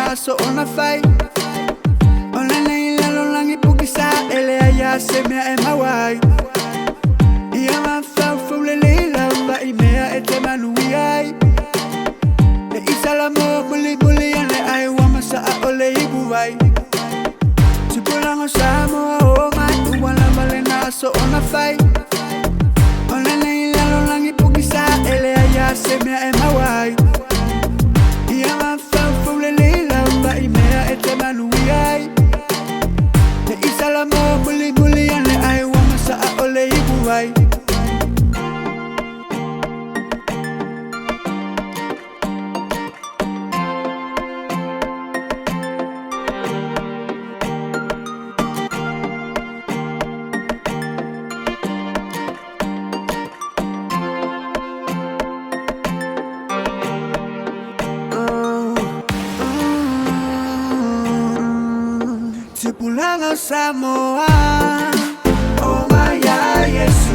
na so ona fai ona nei la lo langi pukisa ele aya se me e mawai ia ma fa fule le la ba i mea e te manui ai e isala mo buli buli ane ai wa masa a ole i buai Tupulango sa mo o mai uwala vale na so ona fai ona nei la lo langi pukisa ele aya se me e mawai ia ma fa fule le la ba i mea e te manui ai e isala mo buli buli ane ai wa masa a ole i buai Tupulango Samoa, oh my yeah, yes.